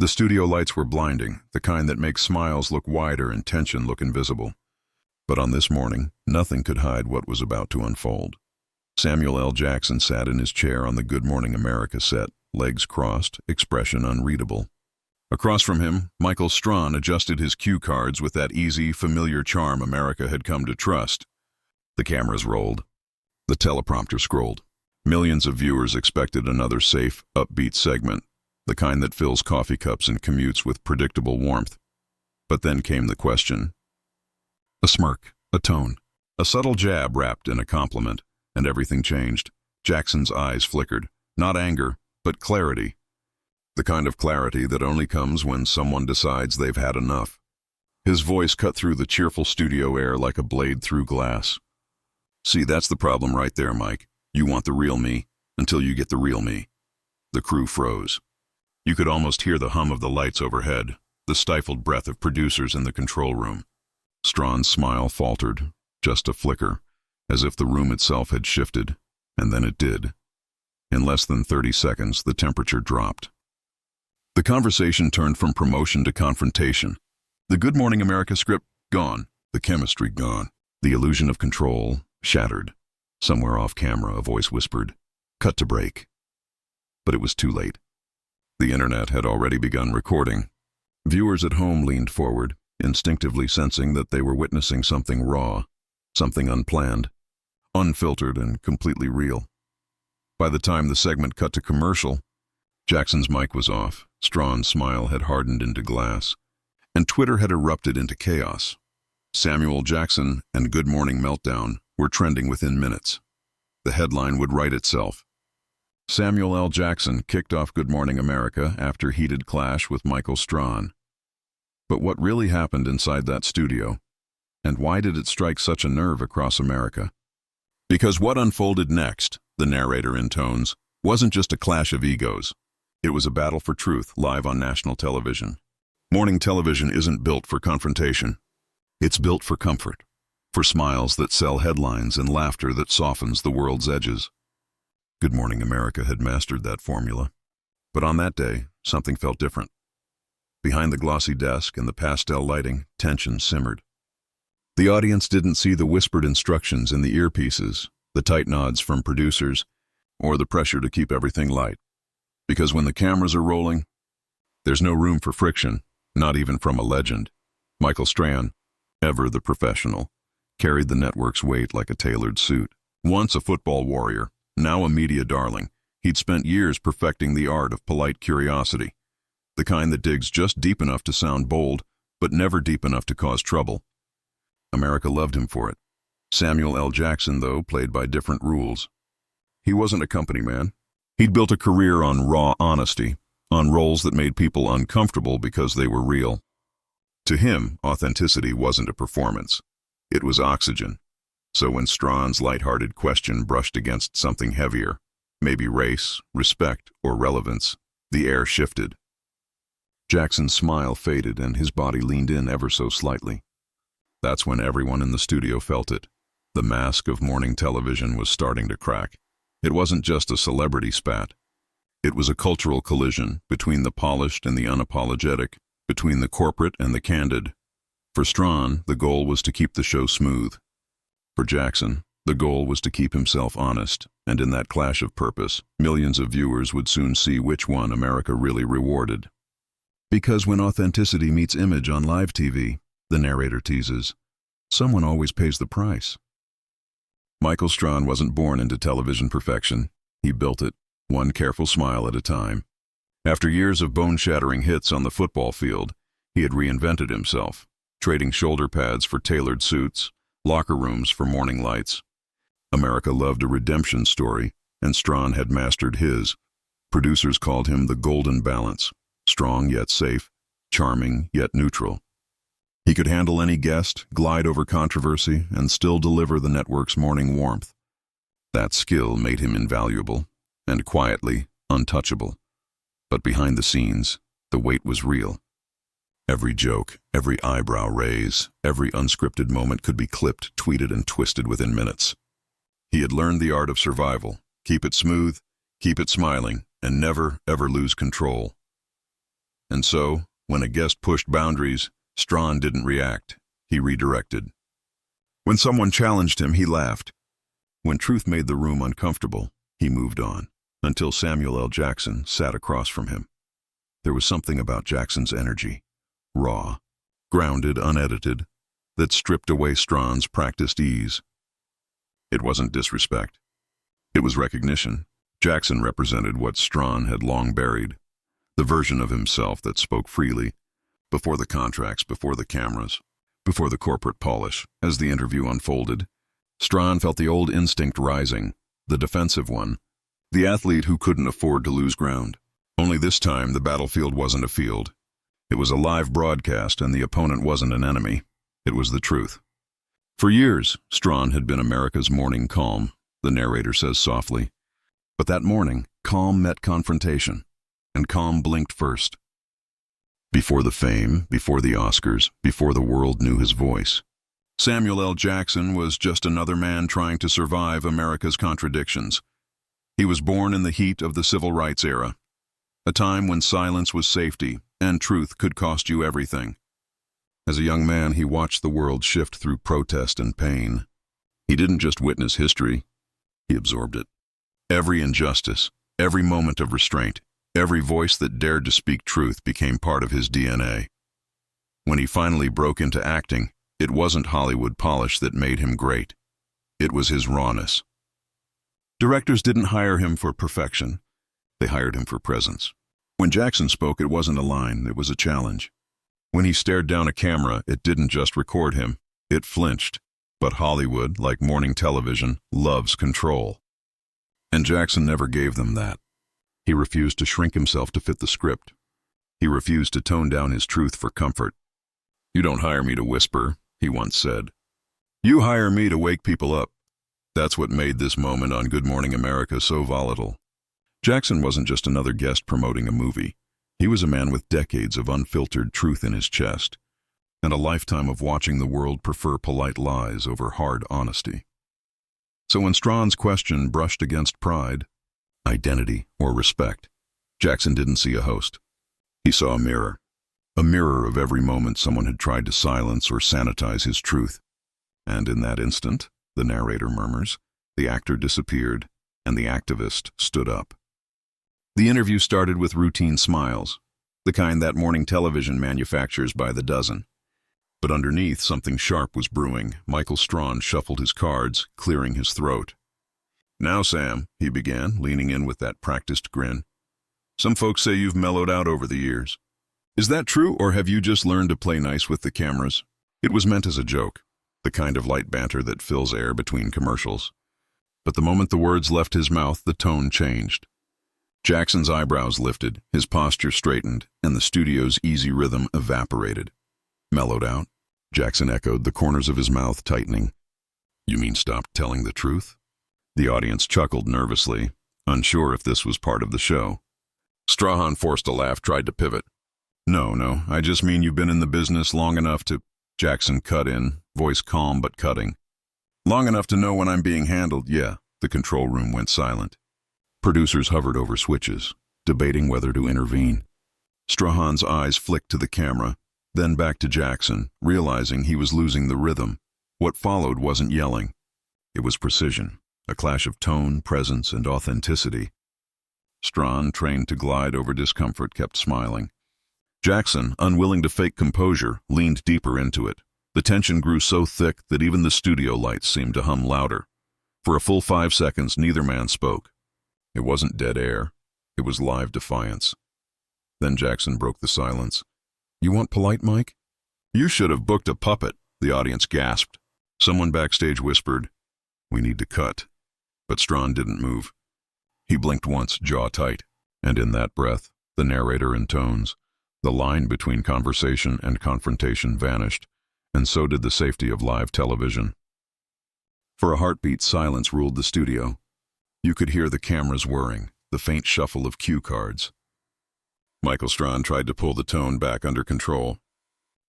The studio lights were blinding, the kind that makes smiles look wider and tension look invisible. But on this morning, nothing could hide what was about to unfold. Samuel L. Jackson sat in his chair on the Good Morning America set, legs crossed, expression unreadable. Across from him, Michael Strahan adjusted his cue cards with that easy, familiar charm America had come to trust. The cameras rolled. The teleprompter scrolled. Millions of viewers expected another safe, upbeat segment, the kind that fills coffee cups and commutes with predictable warmth. But then came the question. A smirk, a tone, a subtle jab wrapped in a compliment, and everything changed. Jackson's eyes flickered. Not anger, but clarity. The kind of clarity that only comes when someone decides they've had enough. His voice cut through the cheerful studio air like a blade through glass. See, that's the problem right there, Mike. You want the real me until you get the real me. The crew froze. You could almost hear the hum of the lights overhead, the stifled breath of producers in the control room. Strahan's smile faltered, just a flicker, as if the room itself had shifted, and then it did. In less than 30 seconds, the temperature dropped. The conversation turned from promotion to confrontation. The Good Morning America script gone, the chemistry gone, the illusion of control shattered. Somewhere off camera, a voice whispered, "Cut to break." But it was too late. The internet had already begun recording. Viewers at home leaned forward, instinctively sensing that they were witnessing something raw, something unplanned, unfiltered and completely real. By the time the segment cut to commercial, Jackson's mic was off, Strahan's smile had hardened into glass, and Twitter had erupted into chaos. Samuel Jackson and Good Morning Meltdown were trending within minutes. The headline would write itself. Samuel L. Jackson kicked off Good Morning America after heated clash with Michael Strahan. But what really happened inside that studio? And why did it strike such a nerve across America? Because what unfolded next, the narrator intones, wasn't just a clash of egos. It was a battle for truth live on national television. Morning television isn't built for confrontation. It's built for comfort, for smiles that sell headlines and laughter that softens the world's edges. Good Morning America had mastered that formula. But on that day, something felt different. Behind the glossy desk and the pastel lighting, tension simmered. The audience didn't see the whispered instructions in the earpieces, the tight nods from producers, or the pressure to keep everything light. Because when the cameras are rolling, there's no room for friction, not even from a legend. Michael Strahan, ever the professional, carried the network's weight like a tailored suit. Once a football warrior, now a media darling, he'd spent years perfecting the art of polite curiosity, the kind that digs just deep enough to sound bold, but never deep enough to cause trouble. America loved him for it. Samuel L. Jackson, though, played by different rules. He wasn't a company man. He'd built a career on raw honesty, on roles that made people uncomfortable because they were real. To him, authenticity wasn't a performance. It was oxygen. So when Strahan's lighthearted question brushed against something heavier, maybe race, respect, or relevance, the air shifted. Jackson's smile faded and his body leaned in ever so slightly. That's when everyone in the studio felt it. The mask of morning television was starting to crack. It wasn't just a celebrity spat. It was a cultural collision between the polished and the unapologetic, between the corporate and the candid. For Strahan, the goal was to keep the show smooth. For Jackson, the goal was to keep himself honest, and in that clash of purpose, millions of viewers would soon see which one America really rewarded. Because when authenticity meets image on live TV, the narrator teases, someone always pays the price. Michael Strahan wasn't born into television perfection. He built it, one careful smile at a time. After years of bone-shattering hits on the football field, he had reinvented himself, trading shoulder pads for tailored suits, locker rooms for morning lights. America loved a redemption story, and Strahan had mastered his. Producers called him the golden balance, strong yet safe, charming yet neutral. He could handle any guest, glide over controversy, and still deliver the network's morning warmth. That skill made him invaluable, and quietly untouchable. But behind the scenes, the weight was real. Every joke, every eyebrow raise, every unscripted moment could be clipped, tweeted, and twisted within minutes. He had learned the art of survival. Keep it smooth, keep it smiling, and never, ever lose control. And so, when a guest pushed boundaries, Strahan didn't react. He redirected. When someone challenged him, he laughed. When truth made the room uncomfortable, he moved on, until Samuel L. Jackson sat across from him. There was something about Jackson's energy, raw, grounded, unedited, that stripped away Strahan's practiced ease. It wasn't disrespect. It was recognition. Jackson represented what Strahan had long buried, the version of himself that spoke freely, before the contracts, before the cameras, before the corporate polish. As the interview unfolded, Strahan felt the old instinct rising, the defensive one, the athlete who couldn't afford to lose ground. Only this time, the battlefield wasn't a field. It was a live broadcast, and the opponent wasn't an enemy. It was the truth. For years, Strahan had been America's morning calm, the narrator says softly. But that morning, calm met confrontation, and calm blinked first. Before the fame, before the Oscars, before the world knew his voice, Samuel L. Jackson was just another man trying to survive America's contradictions. He was born in the heat of the civil rights era, a time when silence was safety and truth could cost you everything. As a young man, he watched the world shift through protest and pain. He didn't just witness history, he absorbed it. Every injustice, every moment of restraint, every voice that dared to speak truth became part of his DNA. When he finally broke into acting, it wasn't Hollywood polish that made him great. It was his rawness. Directors didn't hire him for perfection. They hired him for presence. When Jackson spoke, it wasn't a line, it was a challenge. When he stared down a camera, it didn't just record him, it flinched. But Hollywood, like morning television, loves control. And Jackson never gave them that. He refused to shrink himself to fit the script. He refused to tone down his truth for comfort. "You don't hire me to whisper," he once said. "You hire me to wake people up." That's what made this moment on Good Morning America so volatile. Jackson wasn't just another guest promoting a movie. He was a man with decades of unfiltered truth in his chest, and a lifetime of watching the world prefer polite lies over hard honesty. So when Strahan's question brushed against pride, identity, or respect, Jackson didn't see a host. He saw a mirror of every moment someone had tried to silence or sanitize his truth. And in that instant, the narrator murmurs, the actor disappeared, and the activist stood up. The interview started with routine smiles, the kind that morning television manufactures by the dozen. But underneath, something sharp was brewing. Michael Strahan shuffled his cards, clearing his throat. "Now, Sam," he began, leaning in with that practiced grin. "Some folks say you've mellowed out over the years. Is that true, or have you just learned to play nice with the cameras?" It was meant as a joke, the kind of light banter that fills air between commercials. But the moment the words left his mouth, the tone changed. Jackson's eyebrows lifted, his posture straightened, and the studio's easy rhythm evaporated. "Mellowed out?" Jackson echoed, the corners of his mouth tightening. "You mean stopped telling the truth?" The audience chuckled nervously, unsure if this was part of the show. Strahan forced a laugh, tried to pivot. No, I just mean you've been in the business long enough to—" Jackson cut in, voice calm but cutting. "Long enough to know when I'm being handled, yeah." The control room went silent. Producers hovered over switches, debating whether to intervene. Strahan's eyes flicked to the camera, then back to Jackson, realizing he was losing the rhythm. What followed wasn't yelling. It was precision, a clash of tone, presence, and authenticity. Strahan, trained to glide over discomfort, kept smiling. Jackson, unwilling to fake composure, leaned deeper into it. The tension grew so thick that even the studio lights seemed to hum louder. For a full 5 seconds, neither man spoke. It wasn't dead air. It was live defiance. Then Jackson broke the silence. "You want polite, Mike?" "You should have booked a puppet," the audience gasped. Someone backstage whispered, "We need to cut." But Strahan didn't move. He blinked once, jaw tight. And in that breath, the narrator intones. The line between conversation and confrontation vanished, and so did the safety of live television. For a heartbeat, silence ruled the studio. You could hear the cameras whirring, the faint shuffle of cue cards. Michael Strahan tried to pull the tone back under control.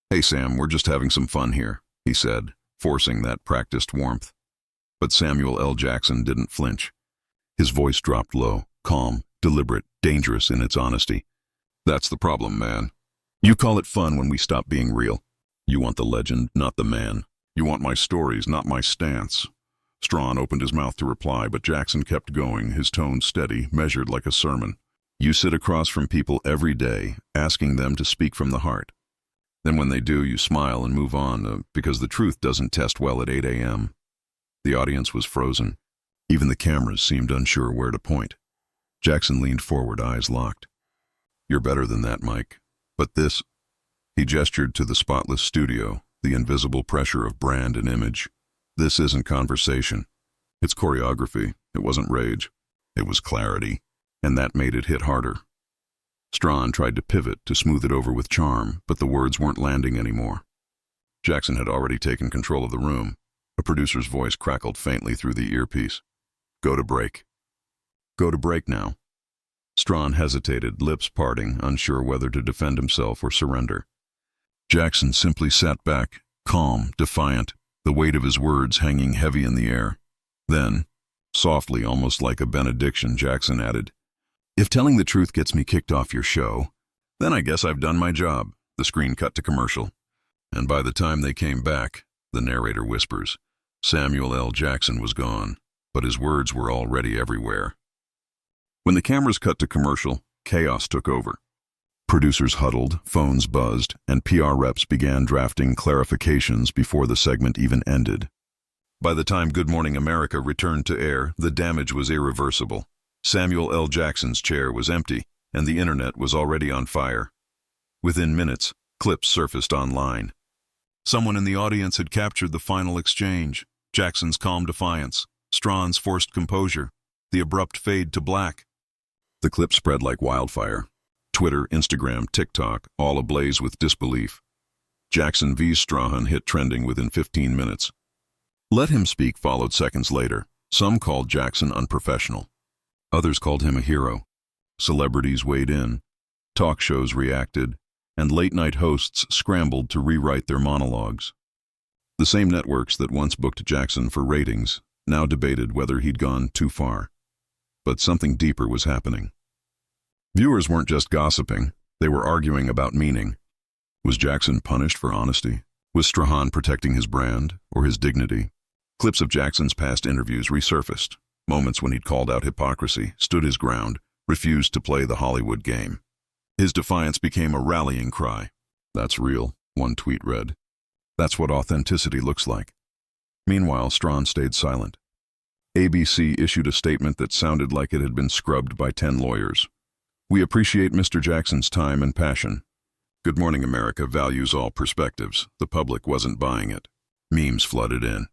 "Hey, Sam, we're just having some fun here," he said, forcing that practiced warmth. But Samuel L. Jackson didn't flinch. His voice dropped low, calm, deliberate, dangerous in its honesty. That's the problem, man. You call it fun when we stop being real. You want the legend, not the man. You want my stories, not my stance. Strahan opened his mouth to reply, but Jackson kept going, his tone steady, measured like a sermon. You sit across from people every day, asking them to speak from the heart. Then when they do, you smile and move on, because the truth doesn't test well at 8 a.m. The audience was frozen. Even the cameras seemed unsure where to point. Jackson leaned forward, eyes locked. You're better than that, Mike. But this... He gestured to the spotless studio, the invisible pressure of brand and image. This isn't conversation. It's choreography. It wasn't rage. It was clarity. And that made it hit harder. Strahan tried to pivot, to smooth it over with charm, but the words weren't landing anymore. Jackson had already taken control of the room. A producer's voice crackled faintly through the earpiece. Go to break. Go to break now. Strahan hesitated, lips parting, unsure whether to defend himself or surrender. Jackson simply sat back, calm, defiant, the weight of his words hanging heavy in the air. Then, softly, almost like a benediction, Jackson added, If telling the truth gets me kicked off your show, then I guess I've done my job. The screen cut to commercial. And by the time they came back, the narrator whispers, Samuel L. Jackson was gone, but his words were already everywhere. When the cameras cut to commercial, chaos took over. Producers huddled, phones buzzed, and PR reps began drafting clarifications before the segment even ended. By the time Good Morning America returned to air, the damage was irreversible. Samuel L. Jackson's chair was empty, and the internet was already on fire. Within minutes, clips surfaced online. Someone in the audience had captured the final exchange, Jackson's calm defiance, Strahan's forced composure, the abrupt fade to black. The clip spread like wildfire. Twitter, Instagram, TikTok, all ablaze with disbelief. Jackson v. Strahan hit trending within 15 minutes. Let him speak followed seconds later. Some called Jackson unprofessional. Others called him a hero. Celebrities weighed in. Talk shows reacted, and late-night hosts scrambled to rewrite their monologues. The same networks that once booked Jackson for ratings now debated whether he'd gone too far. But something deeper was happening. Viewers weren't just gossiping, they were arguing about meaning. Was Jackson punished for honesty? Was Strahan protecting his brand, or his dignity? Clips of Jackson's past interviews resurfaced, moments when he'd called out hypocrisy, stood his ground, refused to play the Hollywood game. His defiance became a rallying cry. That's real, one tweet read. That's what authenticity looks like. Meanwhile, Strahan stayed silent. ABC issued a statement that sounded like it had been scrubbed by 10 lawyers. We appreciate Mr. Jackson's time and passion. Good Morning America values all perspectives. The public wasn't buying it. Memes flooded in.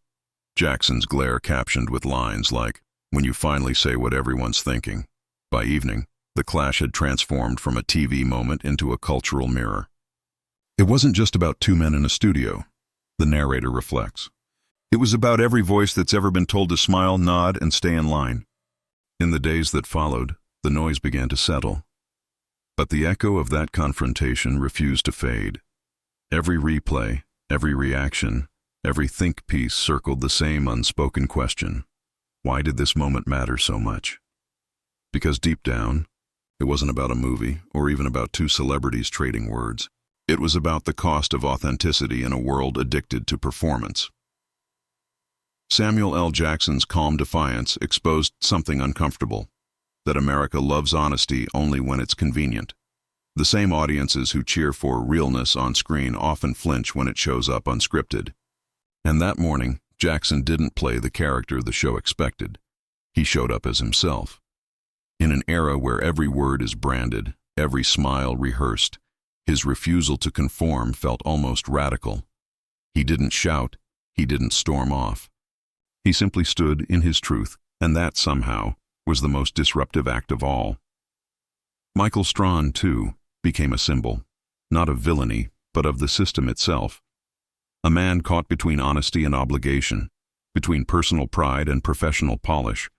Jackson's glare captioned with lines like, when you finally say what everyone's thinking. By evening, the clash had transformed from a TV moment into a cultural mirror. It wasn't just about two men in a studio, the narrator reflects. It was about every voice that's ever been told to smile, nod, and stay in line. In the days that followed, the noise began to settle. But the echo of that confrontation refused to fade. Every replay, every reaction, every think piece circled the same unspoken question. Why did this moment matter so much? Because deep down, it wasn't about a movie or even about two celebrities trading words. It was about the cost of authenticity in a world addicted to performance. Samuel L. Jackson's calm defiance exposed something uncomfortable, that America loves honesty only when it's convenient. The same audiences who cheer for realness on screen often flinch when it shows up unscripted. And that morning, Jackson didn't play the character the show expected. He showed up as himself. In an era where every word is branded, every smile rehearsed, his refusal to conform felt almost radical. He didn't shout, he didn't storm off. He simply stood in his truth, and that, somehow, was the most disruptive act of all. Michael Strahan, too, became a symbol, not of villainy, but of the system itself. A man caught between honesty and obligation, between personal pride and professional polish.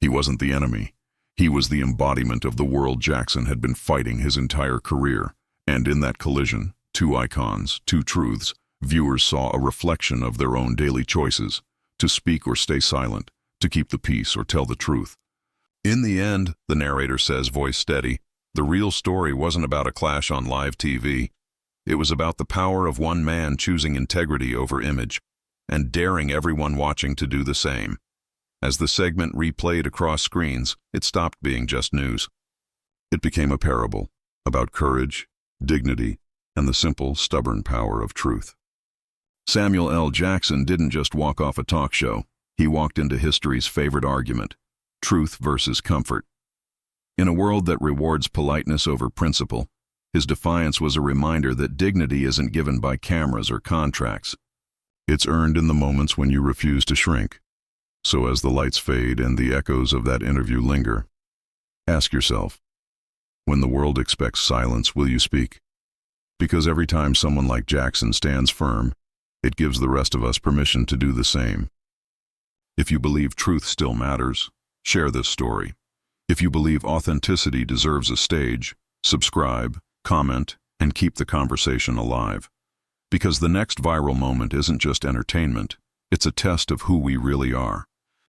He wasn't the enemy. He was the embodiment of the world Jackson had been fighting his entire career, and in that collision, two icons, two truths, viewers saw a reflection of their own daily choices, to speak or stay silent, to keep the peace or tell the truth. In the end, the narrator says, voice steady, The real story wasn't about a clash on live TV. It was about the power of one man choosing integrity over image and daring everyone watching to do the same. As the segment replayed across screens, it stopped being just news. It became a parable about courage, dignity, and the simple, stubborn power of truth. Samuel L. Jackson didn't just walk off a talk show. He walked into history's favorite argument: truth versus comfort. In a world that rewards politeness over principle, his defiance was a reminder that dignity isn't given by cameras or contracts. It's earned in the moments when you refuse to shrink. So as the lights fade and the echoes of that interview linger, ask yourself, when the world expects silence, will you speak? Because every time someone like Jackson stands firm, it gives the rest of us permission to do the same. If you believe truth still matters, share this story. If you believe authenticity deserves a stage, subscribe, comment, and keep the conversation alive. Because the next viral moment isn't just entertainment, it's a test of who we really are.